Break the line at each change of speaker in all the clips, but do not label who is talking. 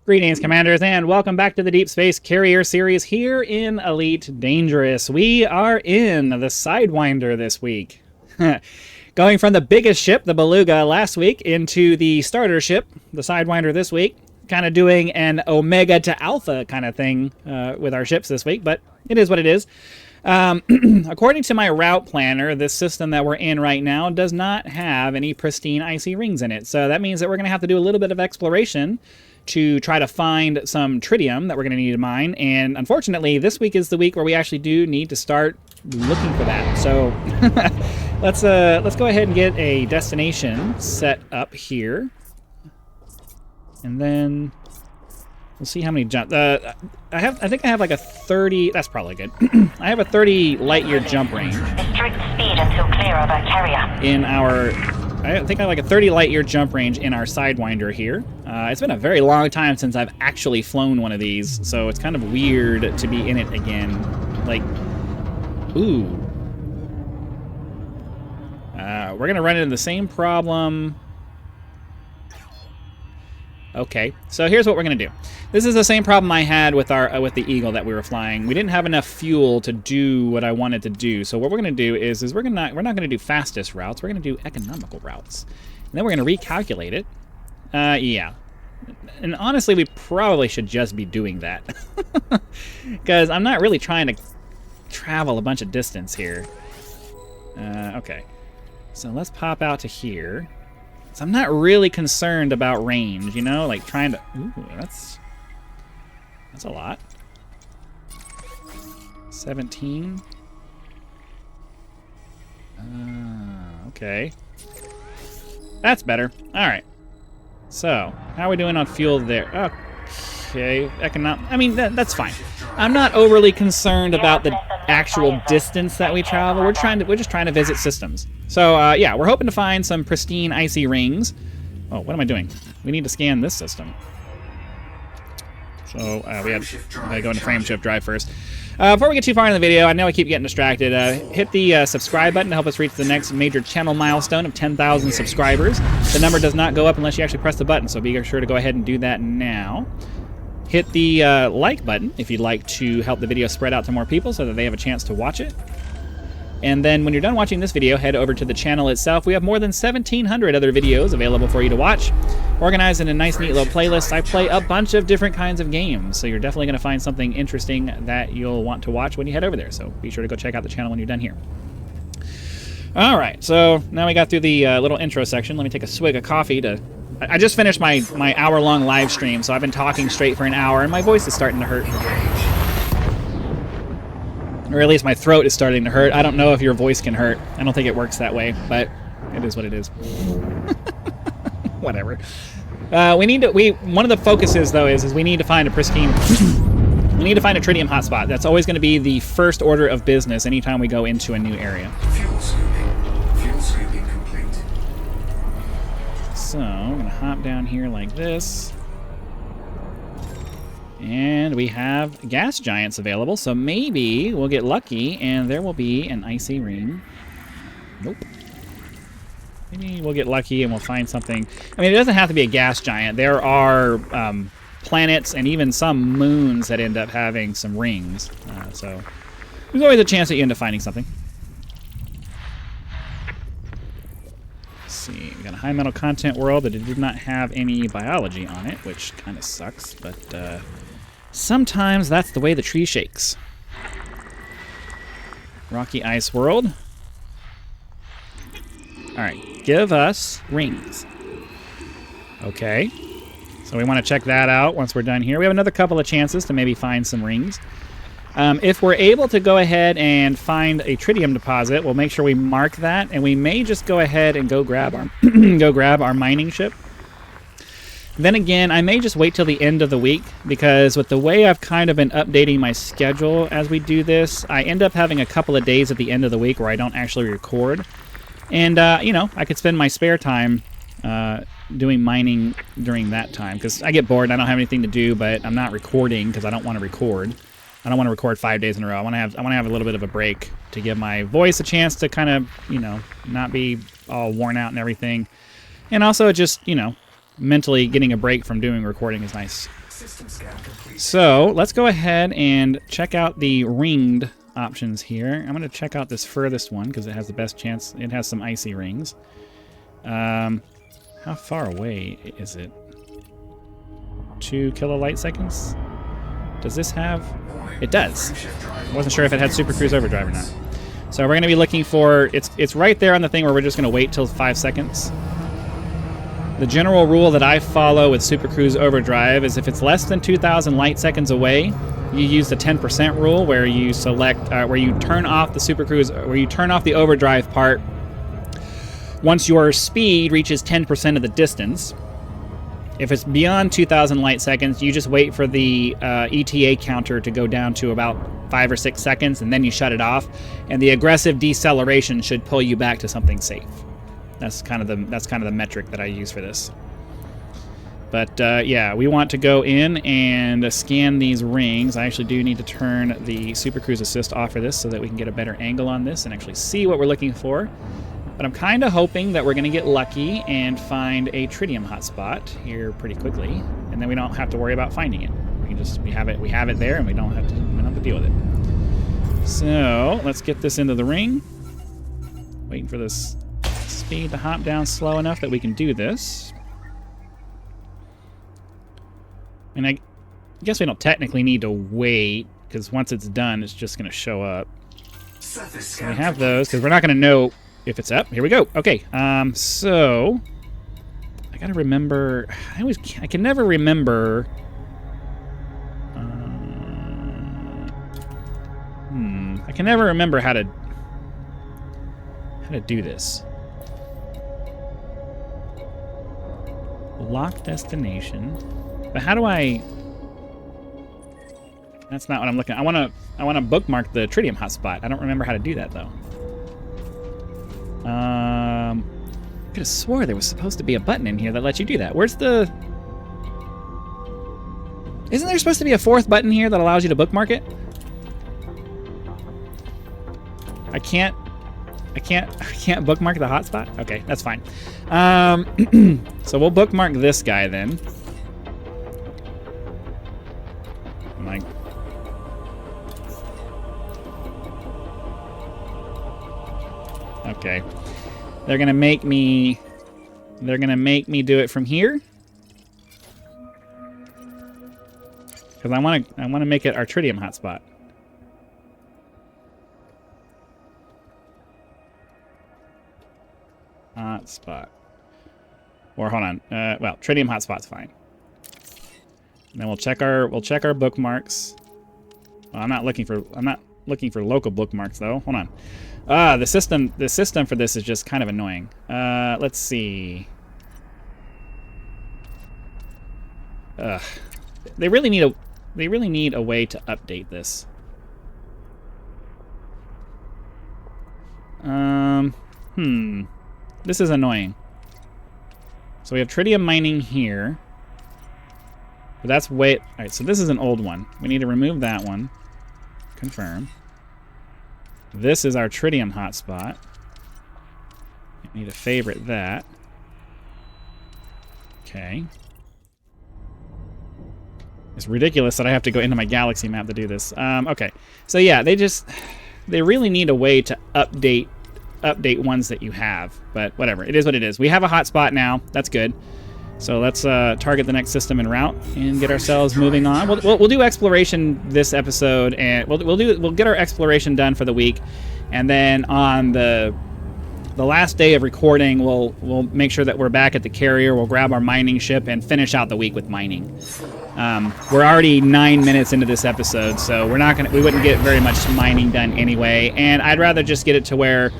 Greetings, Commanders, and welcome back to the Deep Space Carrier series here in Elite Dangerous. We are in the Sidewinder this week. Going from the biggest ship, the Beluga, last week, into the starter ship, the Sidewinder, this week. Kind of doing an Omega to Alpha kind of thing with our ships this week, but it is what it is. According to my route planner, this system that we're in right now does not have any pristine icy rings in it. So that means that we're going to have to do a little bit of exploration to try to find some tritium that we're going to need to mine. And unfortunately, this week is the week where we actually do need to start looking for that. So let's go ahead and get a destination set up here. And then we'll see how many jump. I think I have like a 30. That's probably good. I have a 30 light year jump range.
Restrict speed until clear of our carrier.
In our, I think I have like a 30 light year jump range in our Sidewinder here. It's been a very long time since I've actually flown one of these, so it's kind of weird to be in it again. Like, ooh. We're gonna run into the same problem. Okay, so here's what we're gonna do. This is the same problem I had with our with the Eagle that we were flying. We didn't have enough fuel to do what I wanted to do. So what we're gonna do is we're not gonna do fastest routes. We're gonna do economical routes, and then we're gonna recalculate it. Yeah, and honestly, we probably should just be doing that because I'm not really trying to travel a bunch of distance here. Okay, so let's pop out to here. So I'm not really concerned about range, you know, like trying to. Ooh, that's a lot. 17. Okay. That's better. All right. So how are we doing on fuel there? Okay. I mean, that's fine. I'm not overly concerned about the actual distance that we travel. We're just trying to visit systems. So yeah, we're hoping to find some pristine icy rings. Oh, what am I doing? We need to scan this system. So we have to go into frame shift drive first. Before we get too far in the video, I know I keep getting distracted. Hit the subscribe button to help us reach the next major channel milestone of 10,000 subscribers. The number does not go up unless you actually press the button, so be sure to go ahead and do that now. Hit the like button if you'd like to help the video spread out to more people so that they have a chance to watch it. And then when you're done watching this video, head over to the channel itself. We have more than 1,700 other videos available for you to watch, organized in a nice, neat little playlist. I play a bunch of different kinds of games, so you're definitely going to find something interesting that you'll want to watch when you head over there. So be sure to go check out the channel when you're done here. All right, so now we got through the little intro section. Let me take a swig of coffee to... I just finished my hour-long live stream, so I've been talking straight for an hour, and my voice is starting to hurt. Or at least my throat is starting to hurt. I don't know if your voice can hurt. I don't think it works that way, but it is what it is. Whatever. One of the focuses though is we need to find a pristine. We need to find a tritium hotspot. That's always going to be the first order of business anytime we go into a new area.
Fuel sweeping complete.
So I'm gonna hop down here like this. And we have gas giants available, so maybe we'll get lucky and there will be an icy ring. Nope. Maybe we'll get lucky and we'll find something. I mean, it doesn't have to be a gas giant. There are planets and even some moons that end up having some rings. So there's always a chance that you end up finding something. Let's see, we got a high metal content world that did not have any biology on it, which kind of sucks, but sometimes that's the way the tree shakes. Rocky ice world. Alright, give us rings. Okay. So we want to check that out once we're done here. We have another couple of chances to maybe find some rings. If we're able to go ahead and find a tritium deposit, we'll make sure we mark that, and we may just go ahead and go grab our mining ship. Then again, I may just wait till the end of the week, because with the way I've kind of been updating my schedule as we do this, I end up having a couple of days at the end of the week where I don't actually record. And, you know, I could spend my spare time doing mining during that time, because I get bored and I don't have anything to do, but I'm not recording because I don't want to record. I don't want to record 5 days in a row. I want to have a little bit of a break to give my voice a chance to kind of, you know, not be all worn out and everything. And also just, you know, mentally getting a break from doing recording is nice.
System scan complete.
So let's go ahead and check out the ringed options here. I'm going to check out this furthest one because it has the best chance. It has some icy rings. How far away is it? 2 kilolight seconds? Does this have... It does. I wasn't sure if it had Super Cruise Overdrive or not. So we're going to be looking for... It's right there on the thing where we're just going to wait till 5 seconds. The general rule that I follow with Super Cruise Overdrive is if it's less than 2,000 light seconds away, you use the 10% rule where you select... where you turn off the Super Cruise... where you turn off the overdrive part once your speed reaches 10% of the distance. If it's beyond 2,000 light seconds, you just wait for the ETA counter to go down to about 5 or 6 seconds, and then you shut it off. And the aggressive deceleration should pull you back to something safe. That's kind of the metric that I use for this. But yeah, we want to go in and scan these rings. I actually do need to turn the Super Cruise Assist off for this so that we can get a better angle on this and actually see what we're looking for. But I'm kind of hoping that we're going to get lucky and find a tritium hotspot here pretty quickly, and then we don't have to worry about finding it. We have it there, and we don't have to deal with it. So let's get this into the ring. Waiting for this speed to hop down slow enough that we can do this. And I guess we don't technically need to wait, because once it's done, it's just going to show up. So we have those, because we're not going to know if it's up. Here we go. Okay, so I gotta remember. I can never remember. I can never remember how to do this. Lock destination. But how do I? That's not what I'm looking at. I wanna bookmark the tritium hotspot. I don't remember how to do that though. I could have swore there was supposed to be a button in here that lets you do that. Where's the... Isn't there supposed to be a 4th button here that allows you to bookmark it? I can't bookmark the hotspot? Okay, that's fine. So we'll bookmark this guy then. Okay. They're gonna make me do it from here. Because I wanna make it our tritium hotspot. Hotspot. Or hold on. Well, tritium hotspot's fine. And then we'll check our bookmarks. Well, I'm not looking for local bookmarks though. Hold on. The system for this is just kind of annoying. Let's see. They really need a way to update this. This is annoying. So we have tritium mining here. But that's way... Alright, so this is an old one. We need to remove that one. Confirm. This is our tritium hotspot. I need to favorite that. Okay. It's ridiculous that I have to go into my galaxy map to do this. Okay. So yeah, they really need a way to update ones that you have. But whatever. It is what it is. We have a hotspot now. That's good. So let's target the next system en route and get ourselves moving on. We'll do exploration this episode, and we'll get our exploration done for the week, and then on the last day of recording, we'll make sure that we're back at the carrier. We'll grab our mining ship and finish out the week with mining. We're already 9 minutes into this episode, so we wouldn't get very much mining done anyway. And I'd rather just get it to where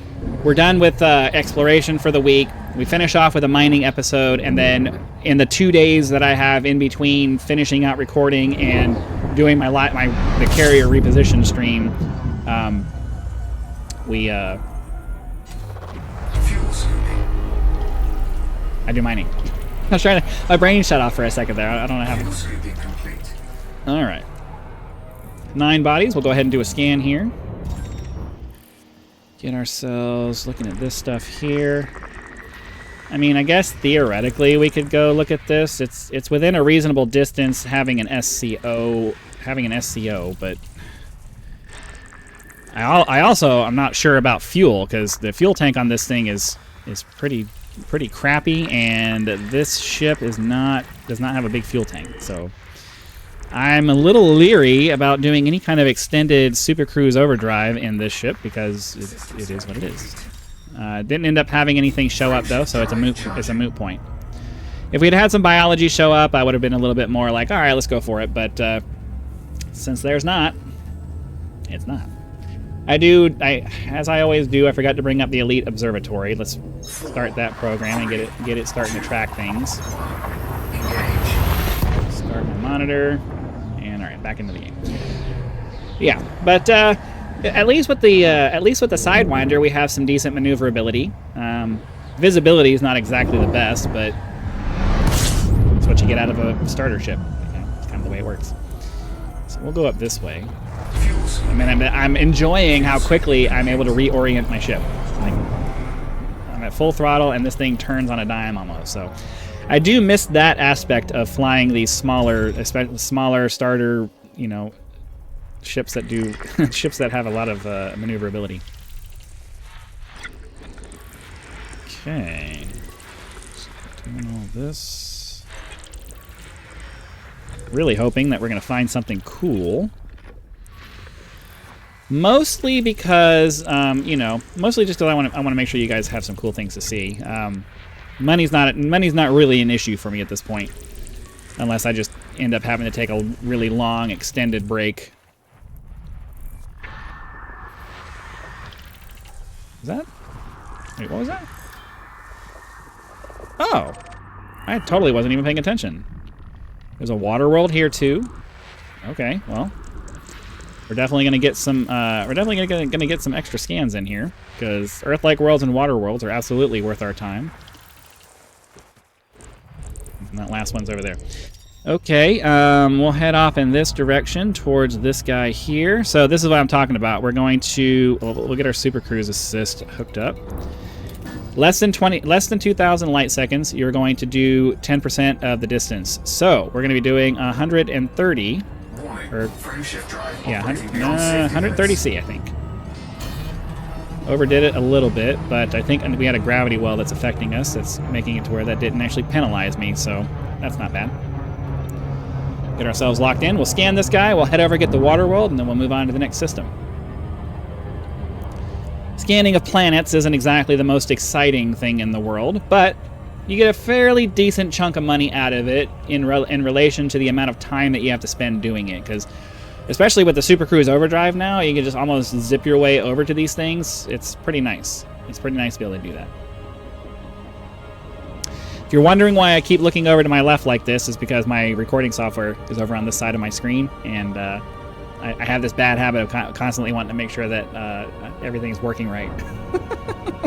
we're done with exploration for the week. We finish off with a mining episode, and then in the 2 days that I have in between finishing out recording and doing the carrier reposition stream, I do mining. I was trying to... My brain shut off for a second there. I don't know how... All right. 9 bodies. We'll go ahead and do a scan here. Get ourselves looking at this stuff here. I mean, I guess theoretically we could go look at this. It's within a reasonable distance having an SCO, but I'm not sure about fuel, because the fuel tank on this thing is pretty crappy, and this ship does not have a big fuel tank. So I'm a little leery about doing any kind of extended Super Cruise overdrive in this ship, because it is what it is. Didn't end up having anything show up though, so it's a moot point. If we'd had some biology show up, I would have been a little bit more like, all right, let's go for it. But since there's not, it's not. As I always do, I forgot to bring up the Elite Observatory. Let's start that program and get it starting to track things. Start my monitor, and all right, back into the game. Yeah, but at least with the Sidewinder, we have some decent maneuverability. Visibility is not exactly the best, but it's what you get out of a starter ship. It's kind of the way it works. So we'll go up this way. I mean, I'm enjoying how quickly I'm able to reorient my ship. Like, I'm at full throttle, and this thing turns on a dime almost. So I do miss that aspect of flying these smaller starter, ships that have a lot of maneuverability. Okay, doing all this. Really hoping that we're going to find something cool. Mostly because, mostly just because I want to make sure you guys have some cool things to see. Money's not really an issue for me at this point, unless I just end up having to take a really long extended break. Wait, what was that? Oh, I totally wasn't even paying attention. There's a water world here too. Okay, well. We're definitely gonna get some. We're definitely gonna get some extra scans in here, because Earth-like worlds and water worlds are absolutely worth our time. And that last one's over there. Okay, we'll head off in this direction towards this guy here. So this is what I'm talking about. We're going to we'll get our Super Cruise assist hooked up. Less than 2,000 light seconds. You're going to do 10% of the distance. So we're going to be doing 130. Or, yeah, 130C, I think. Overdid it a little bit, but I think we had a gravity well that's affecting us. That's making it to where that didn't actually penalize me, so that's not bad. Get ourselves locked in. We'll scan this guy. We'll head over, get the water world, and then we'll move on to the next system. Scanning of planets isn't exactly the most exciting thing in the world, but you get a fairly decent chunk of money out of it in relation to the amount of time that you have to spend doing it. Because, especially with the Super Cruise Overdrive now, you can just almost zip your way over to these things. It's pretty nice. It's pretty nice to be able to do that. If you're wondering why I keep looking over to my left like this, is because my recording software is over on this side of my screen, and I have this bad habit of constantly wanting to make sure that everything is working right.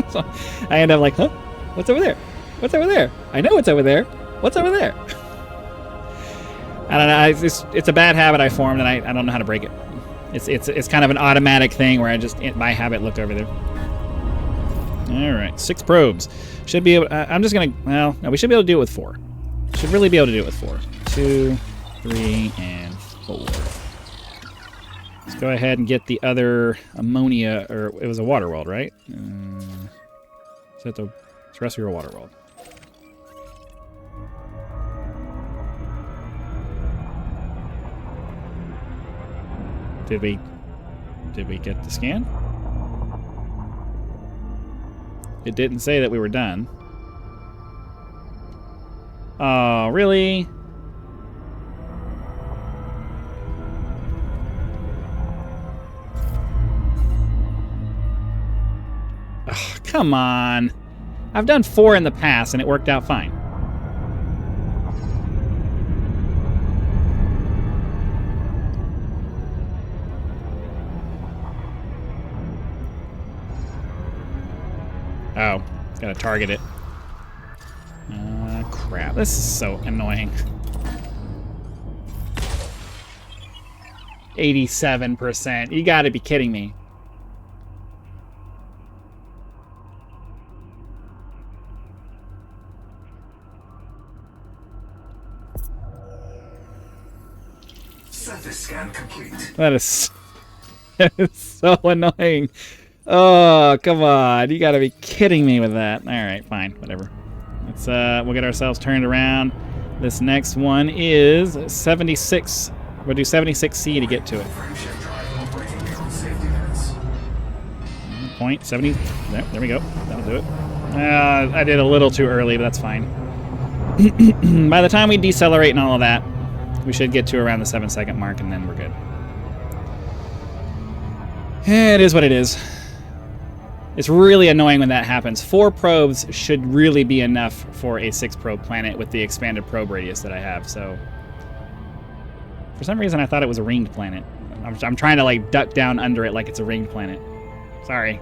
So I end up like, huh? What's over there? What's over there? I know what's over there. What's over there? I don't know. It's a bad habit I formed, and I don't know how to break it. It's kind of an automatic thing where I just, by habit, look over there. All right, 6 probes. Should be able. I'm just gonna. Well, no, we should be able to do it with 4. Should really be able to do it with 4. 2, 3, and 4. Let's go ahead and get the other ammonia, or it was a water world, right? Is that the terrestrial water world? Did we get the scan? It didn't say that we were done. Oh, really? Oh, come on. I've done 4 in the past and it worked out fine. Oh, gotta target it. Crap. This is so annoying. 87%. You gotta be kidding me.
Surface scan complete.
That is, that is so annoying. Oh, come on. You gotta be kidding me with that. Alright, fine. Whatever. Let's, we'll get ourselves turned around. This next one is 76. We'll do 76C to get to it.
Frameshift drive operating beyond safety limits.
Point 70. There we go. That'll do it. I did a little too early, but that's fine. By the time we decelerate and all of that, we should get to around the 7-second mark, and then we're good. It is what it is. It's really annoying when that happens. 4 probes should really be enough for a 6-probe planet with the expanded probe radius that I have, so... For some reason, I thought it was a ringed planet. I'm trying to, like, duck down under it like it's a ringed planet. Sorry.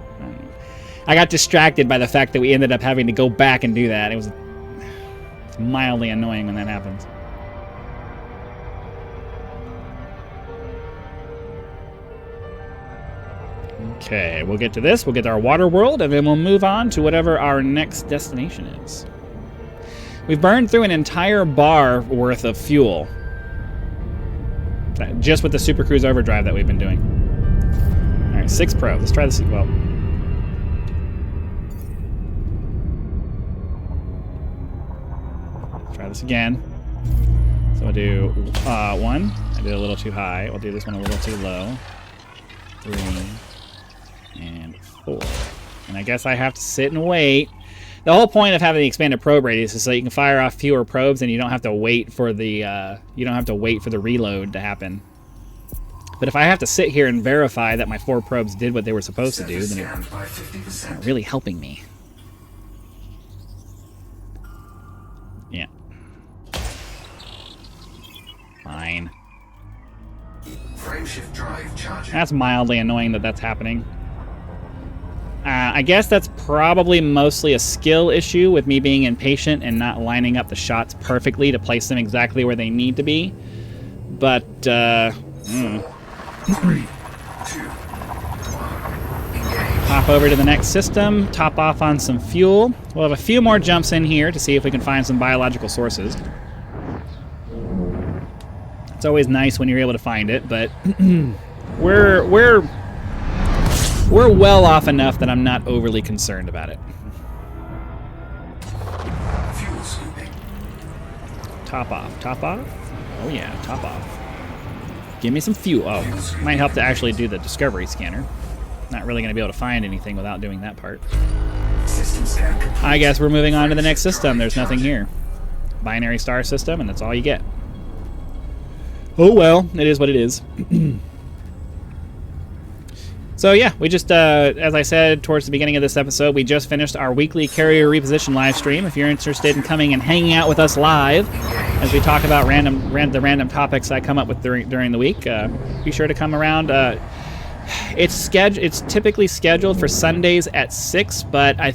I got distracted by the fact that we ended up having to go back and do that. It's mildly annoying when that happens. Okay, we'll get to this. We'll get to our water world, and then we'll move on to whatever our next destination is. We've burned through an entire bar worth of fuel. Just with the Super Cruise Overdrive that we've been doing. Alright, 6 probes. Let's try this. Well. Try this again. So we'll do 1. I did a little too high. We'll do this one a little too low. 3. And 4. And I guess I have to sit and wait. The whole point of having the expanded probe radius is so you can fire off fewer probes and you don't have to wait for the reload to happen. But if I have to sit here and verify that my 4 probes did what they were supposed to do, then it's not really helping me. Yeah. Fine.
Frameshift drive charging.
That's mildly annoying that that's happening. I guess that's probably mostly a skill issue with me being impatient and not lining up the shots perfectly to place them exactly where they need to be. But,
3, 2, 1, engage.
Hop over to the next system, top off on some fuel. We'll have a few more jumps in here to see if we can find some biological sources. It's always nice when you're able to find it, but we're well off enough that I'm not overly concerned about it.
Fuel scooping.
Top off. Top off? Oh yeah, top off. Give me some fuel. Oh, might help to actually do the discovery scanner. Not really going to be able to find anything without doing that part.
System scan complete.
I guess we're moving on to the next system. There's nothing here. Binary star system, and that's all you get. Oh well, it is what it is. So yeah, we just, as I said towards the beginning of this episode, we just finished our weekly carrier reposition live stream. If you're interested in coming and hanging out with us live as we talk about the random topics I come up with during the week, be sure to come around. It's typically scheduled for Sundays at 6, but I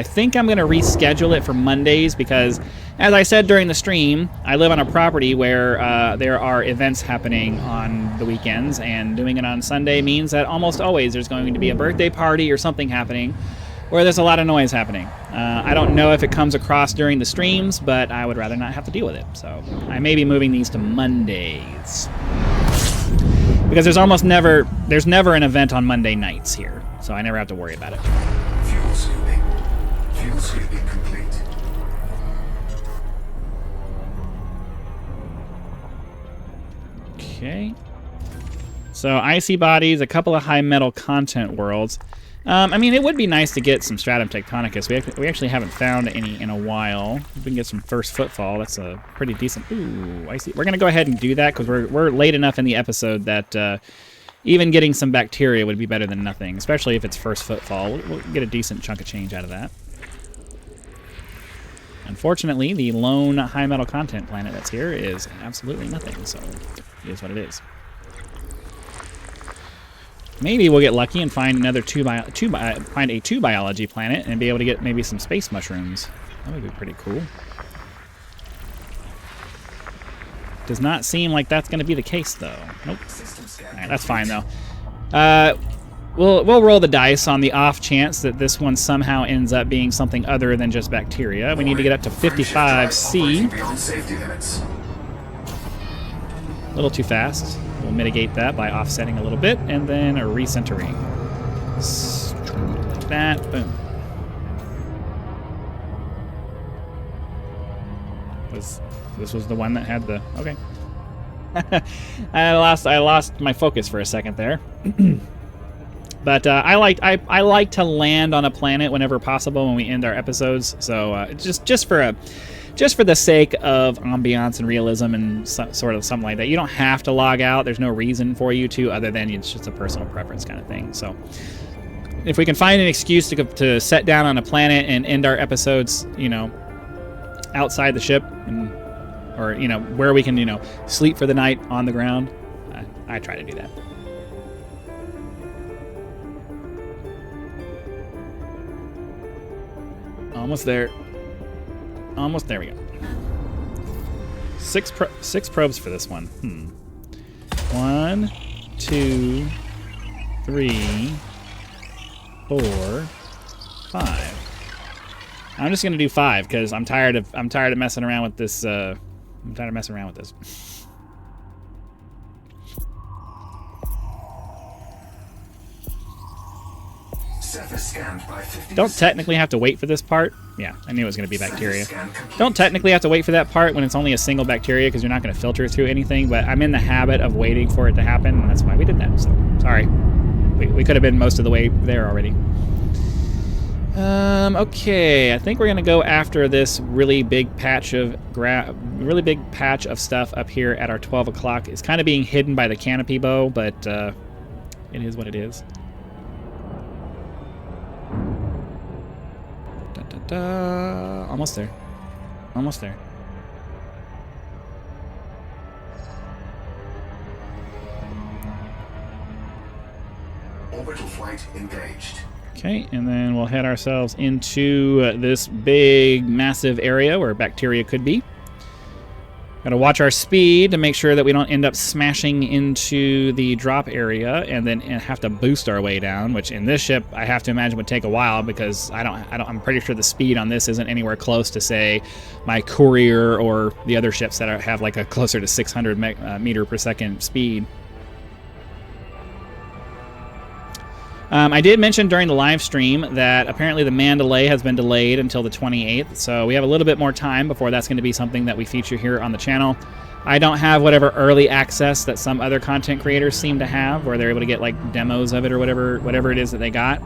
think I'm going to reschedule it for Mondays because, as I said during the stream, I live on a property where there are events happening on the weekends, and doing it on Sunday means that almost always there's going to be a birthday party or something happening where there's a lot of noise happening. I don't know if it comes across during the streams, but I would rather not have to deal with it. So I may be moving these to Mondays. Because there's never an event on Monday nights here, so I never have to worry about it.
Fuel scooping. Fuel scooping complete.
Okay. So icy bodies, a couple of high metal content worlds. I mean, it would be nice to get some Stratum Tectonicus. We actually haven't found any in a while. If we can get some First Footfall, that's a pretty decent... Ooh, I see. We're going to go ahead and do that because we're late enough in the episode that even getting some bacteria would be better than nothing, especially if it's First Footfall. We'll get a decent chunk of change out of that. Unfortunately, the lone high metal content planet that's here is absolutely nothing, so it is what it is. Maybe we'll get lucky and find another find a 2 biology planet and be able to get maybe some space mushrooms. That would be pretty cool. Does not seem like that's going to be the case, though. Nope. All right, that's fine, though. We'll roll the dice on the off chance that this one somehow ends up being something other than just bacteria. We need to get up to 55C. A little too fast. We'll mitigate that by offsetting a little bit, and then a recentering. Like that. Boom. This was the one that had the... Okay. I lost my focus for a second there. But I like to land on a planet whenever possible when we end our episodes. So just for the sake of ambiance and realism and sort of something like that. You don't have to log out. There's no reason for you to, other than it's just a personal preference kind of thing. So if we can find an excuse to set down on a planet and end our episodes, you know, outside the ship, or you know, where we can, you know, sleep for the night on the ground, I try to do that. Almost there. Almost there we go. Six probes for this one. 1, 2, 3, 4, 5. I'm just gonna do 5 because I'm tired of messing around with this. I'm tired of messing around with this. Don't technically have to wait for this part. Yeah, I knew it was going to be bacteria. Don't technically have to wait for that part when it's only a single bacteria because you're not going to filter through anything, but I'm in the habit of waiting for it to happen, and that's why we did that. So, sorry. We could have been most of the way there already. Okay, I think we're going to go after this really big patch of stuff up here at our 12 o'clock. It's kind of being hidden by the canopy bow, but it is what it is. Almost there. Almost there.
Orbital flight engaged.
Okay, and then we'll head ourselves into this big, massive area where bacteria could be. Gotta watch our speed to make sure that we don't end up smashing into the drop area and then have to boost our way down, which in this ship I have to imagine would take a while because I'm pretty sure the speed on this isn't anywhere close to, say, my Courier or the other ships that have like a closer to 600 meter per second speed. I did mention during the live stream that apparently the Mandalay has been delayed until the 28th, so we have a little bit more time before that's going to be something that we feature here on the channel. I don't have whatever early access that some other content creators seem to have, where they're able to get like demos of it or whatever it is that they got.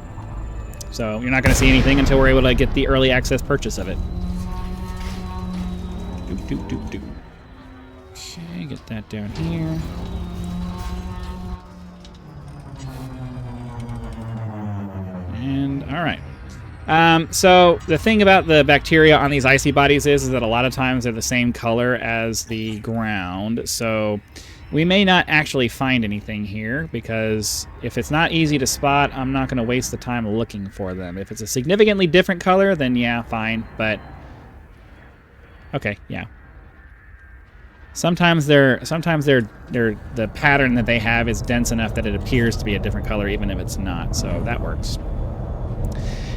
So you're not going to see anything until we're able to get the early access purchase of it. Okay, get that down here. And all right. So the thing about the bacteria on these icy bodies is that a lot of times they're the same color as the ground. So we may not actually find anything here because if it's not easy to spot, I'm not going to waste the time looking for them. If it's a significantly different color, then yeah, fine. But okay, yeah. Sometimes the pattern that they have is dense enough that it appears to be a different color even if it's not. So that works.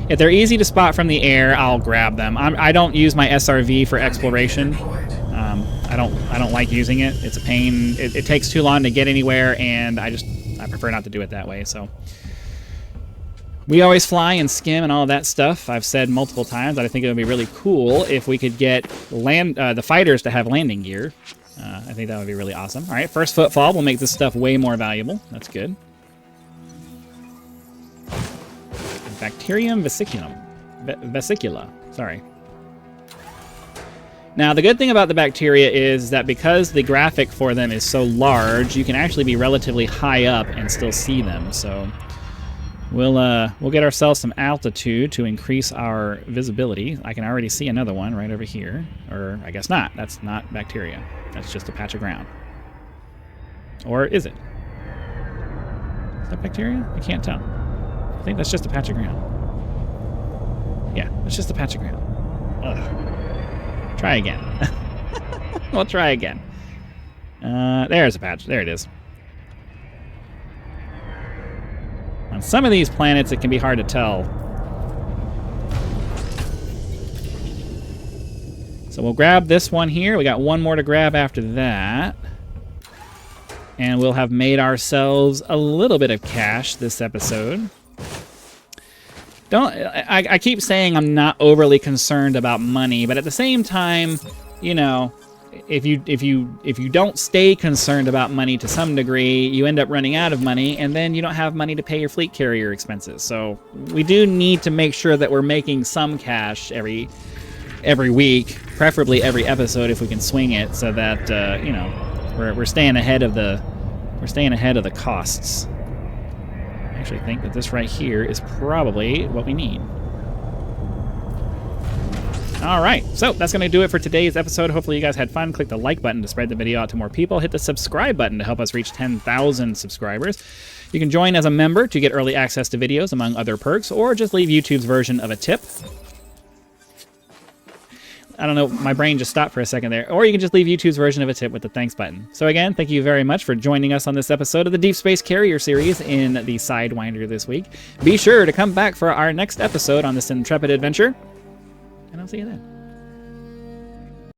If they're easy to spot from the air, I'll grab them. I don't use my SRV for exploration. I don't like using it. It's a pain. It takes too long to get anywhere, and I prefer not to do it that way. So we always fly and skim and all of that stuff. I've said multiple times that I think it would be really cool if we could get the fighters to have landing gear. I think that would be really awesome. All right, first footfall will make this stuff way more valuable. That's good. Bacterium vesicula. Sorry. Now, the good thing about the bacteria is that because the graphic for them is so large, you can actually be relatively high up and still see them. So we'll get ourselves some altitude to increase our visibility. I can already see another one right over here. Or I guess not. That's not bacteria. That's just a patch of ground. Or is it? Is that bacteria? I can't tell. I think that's just a patch of ground. Yeah, it's just a patch of ground. Ugh. Try again. We'll try again. There's a patch. There it is. On some of these planets, it can be hard to tell. So we'll grab this one here. We got one more to grab after that. And we'll have made ourselves a little bit of cash this episode. I keep saying I'm not overly concerned about money, but at the same time, you know, if you don't stay concerned about money to some degree, you end up running out of money, and then you don't have money to pay your fleet carrier expenses. So we do need to make sure that we're making some cash every week, preferably every episode if we can swing it, so that you know, we're staying ahead of the costs. I actually think that this right here is probably what we need. All right, so that's going to do it for today's episode. Hopefully you guys had fun. Click the like button to spread the video out to more people. Hit the subscribe button to help us reach 10,000 subscribers. You can join as a member to get early access to videos, among other perks, or just leave YouTube's version of a tip. I don't know, my brain just stopped for a second there. Or you can just leave YouTube's version of a tip with the thanks button. So again, thank you very much for joining us on this episode of the Deep Space Carrier series in the Sidewinder this week. Be sure to come back for our next episode on this intrepid adventure, and I'll see you then.